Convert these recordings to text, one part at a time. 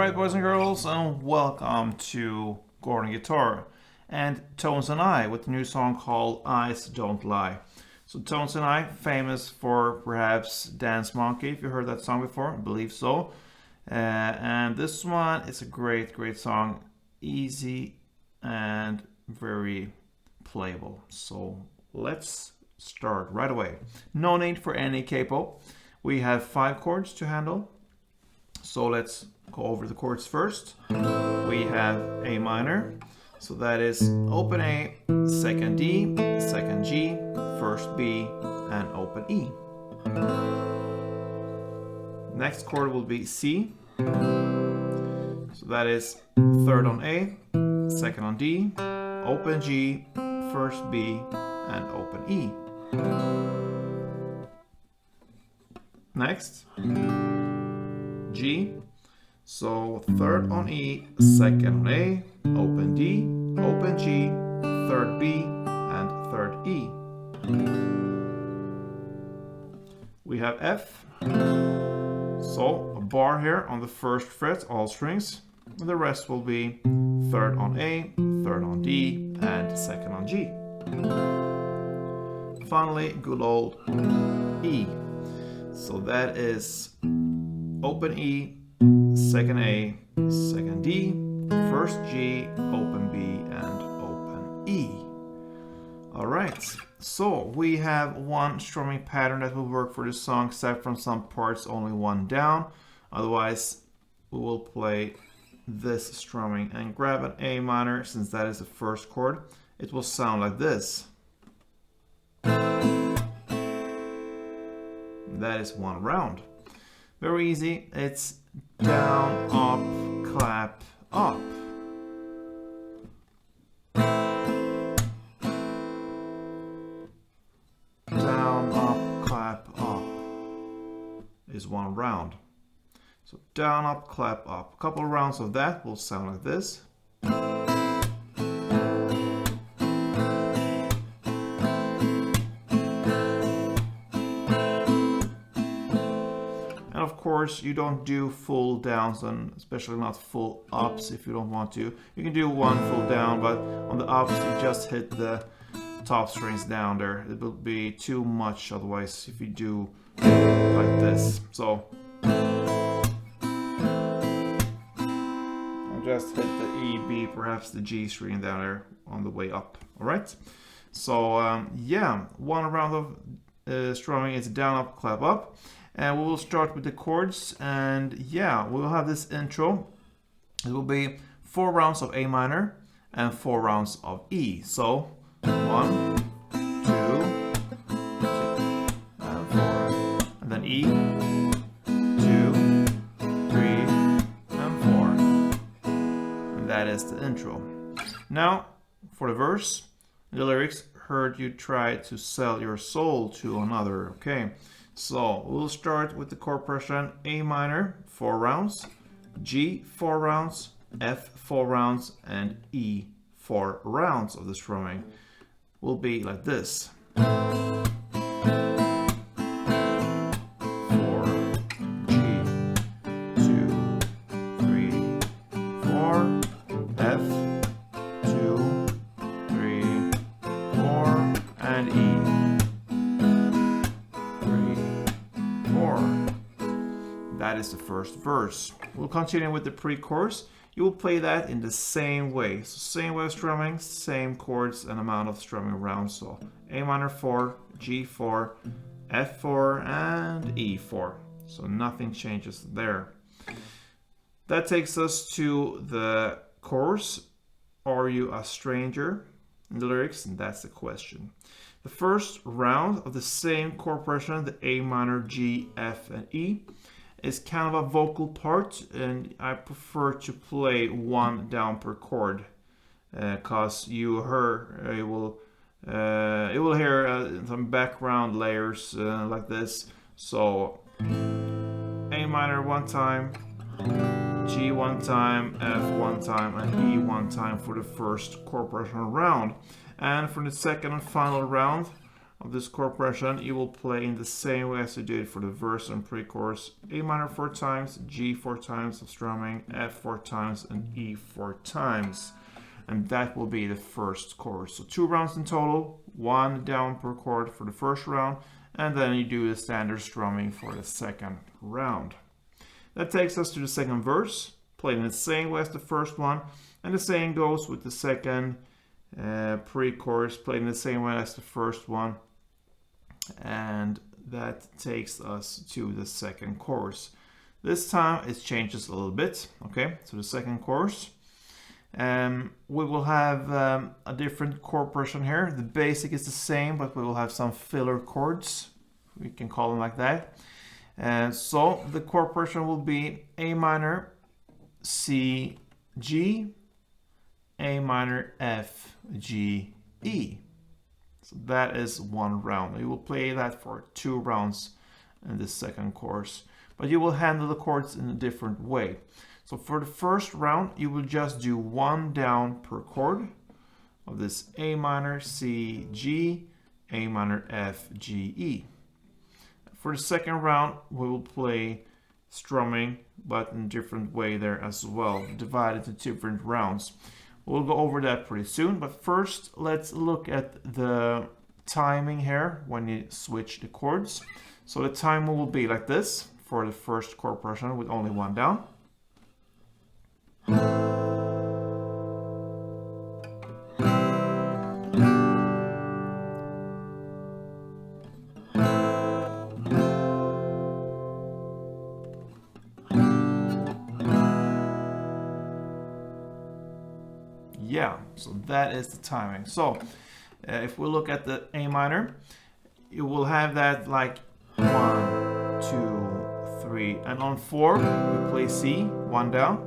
Alright, boys and girls, and welcome to Gordon Guitar and Tones and I with a new song called Eyes Don't Lie. So Tones and I, famous for perhaps Dance Monkey, if you heard that song before, I believe so. And this one is a great song, easy and very playable. So let's start right away. No need for any capo. We have 5 chords to handle. So let's go over the chords first. We have A minor, so that is open A, second D, second G, first B, and open E. Next chord will be C, so that is third on A, second on D, open G, first B, and open E. Next, G, so third on E, second on A, open D, open G, third B, and third E. We have F, so a bar here on the first fret, all strings, and the rest will be third on A, third on D, and second on G. Finally, good old E. So that is open E, second A, second D, first G, open B, and open E. Alright, so we have one strumming pattern that will work for this song, except from some parts only one down. Otherwise, we will play this strumming and grab an A minor, since that is the first chord. It will sound like this. That is one round. Very easy. It's down, up, clap, up. Down, up, clap, up is one round. So down, up, clap, up. A couple of rounds of that will sound like this. Of course, you don't do full downs, and especially not full ups if you don't want to. You can do one full down, but on the ups you just hit the top strings down there. It will be too much otherwise if you do like this. So I'll just hit the E, B, perhaps the G string down there on the way up. Alright, so yeah, one round of strumming is down, up, clap, up. And we will start with the chords, and yeah, we'll have this intro. It will be 4 rounds of A minor and 4 rounds of E. So 1, 2, and 4, and then E, 2, 3, and 4, and that is the intro. Now for the verse, the lyrics, heard you try to sell your soul to another. Okay. So we'll start with the chord progression: A minor 4 rounds, G 4 rounds, F 4 rounds, and E 4 rounds of the strumming will be like this. 4, G, 2, 3, 4, F, 2, 3, 4, and E. That is the first verse. We'll continue with the pre-chorus. You will play that in the same way. So same way of strumming, same chords and amount of strumming rounds. So A minor 4, G4, F4, and E4. So nothing changes there. That takes us to the chorus. Are you a stranger? In the lyrics, and that's the question. The first round of the same chord progression, the A minor, G, F, and E, is kind of a vocal part, and I prefer to play one down per chord, cause you will hear some background layers like this. So A minor 1 time, G 1 time, F 1 time, and E 1 time for the first chord progression round. And for the second and final round of this chord progression, you will play in the same way as you did for the verse and pre-chorus. A minor 4 times, G 4 times of strumming, F 4 times, and E 4 times. And that will be the first chorus. So 2 rounds in total, 1 down per chord for the first round, and then you do the standard strumming for the second round. That takes us to the second verse, played in the same way as the first one, and the same goes with the second pre-chorus, played in the same way as the first one, and that takes us to the second chorus. This time it changes a little bit. Okay, so the second chorus. We will have a different chord progression here. The basic is the same, but we will have some filler chords. We can call them like that. And so the chord progression will be A minor, C, G, A minor, F, G, E. So that is 1 round. You will play that for 2 rounds in the second chorus, but you will handle the chords in a different way. So for the first round, you will just do 1 down per chord of this A minor, C, G, A minor, F, G, E. For the second round, we will play strumming, but in a different way there as well, divided into different rounds. We'll go over that pretty soon, but first let's look at the timing here when you switch the chords. So the timing will be like this for the first chord progression with only 1 down. Yeah, so that is the timing. So if we look at the A minor, you will have that like 1, 2, 3, and on 4 you play C, 1 down,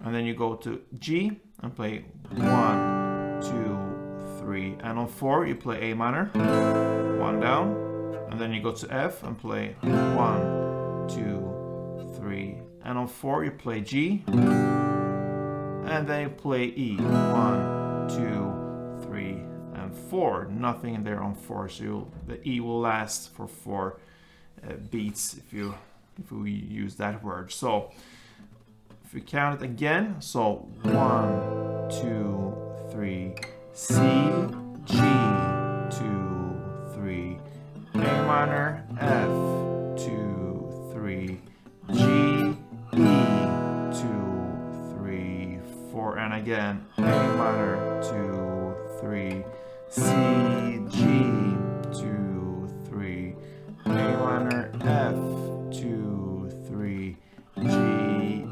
and then you go to G and play 1, 2, 3, and on 4 you play A minor, 1 down, and then you go to F and play 1, 2, 3, and on 4 you play G, and then you play E, 1, 2, 3, and 4. Nothing in there on 4, so the E will last for 4 beats if we use that word. So if we count it again, so 1, 2, 3, C, G, 2, 3, A minor, F, 2, 3, G, E, 2, 3, 4, and again A minor, 2, 3, C, G, 2, 3, A minor, F, 2, 3, G,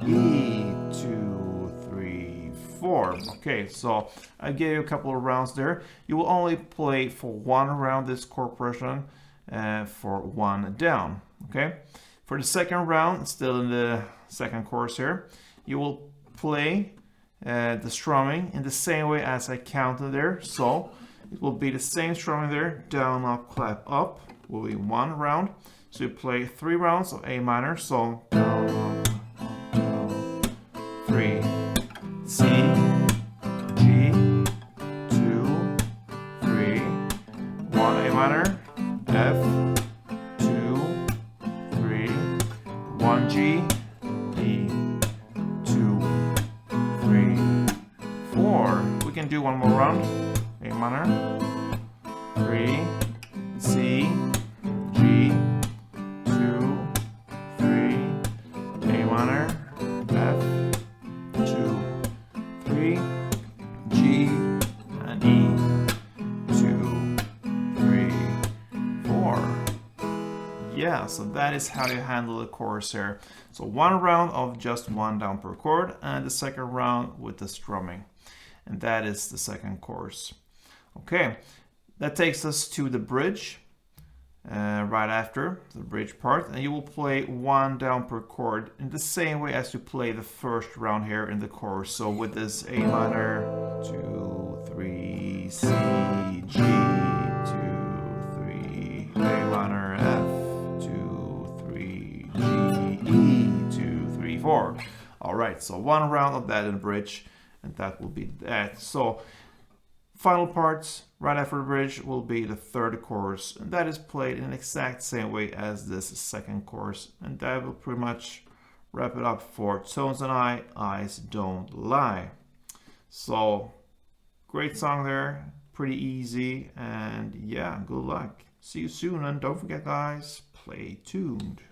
E, 2, 3, 4. Okay, so I gave you a couple of rounds there. You will only play for 1 round this chord progression for 1 down. Okay, for the second round, still in the second chorus here, you will play the strumming in the same way as I counted there. So it will be the same strumming there, down, up, clap, up, will be 1 round. So you play 3 rounds of A minor, so down, up, down, 3, C, G, 2, 3, 1 A minor, F, 2, 3, 1 G, E, 2, 3, 4. We can do 1 more round. A minor, 3, C, G, 2, 3, A minor, F, 2, 3, G, and E, 2, 3, 4. Yeah, so that is how you handle the chorus here. So 1 round of just 1 down per chord, and the second round with the strumming. And that is the second chorus. Okay, that takes us to the bridge, right after the bridge part, and you will play 1 down per chord in the same way as you play the first round here in the chorus. So with this A minor, 2, 3, C, G, 2, 3, A minor, F, 2, 3, G, E, 2, 3, 4. All right, so 1 round of that in the bridge, and that will be that. So Final parts, right after the bridge, will be the third chorus, and that is played in the exact same way as this second chorus, and that will pretty much wrap it up for Tones and Eyes Don't Lie. So, great song there, pretty easy, and yeah, good luck. See you soon, and don't forget guys, play tuned.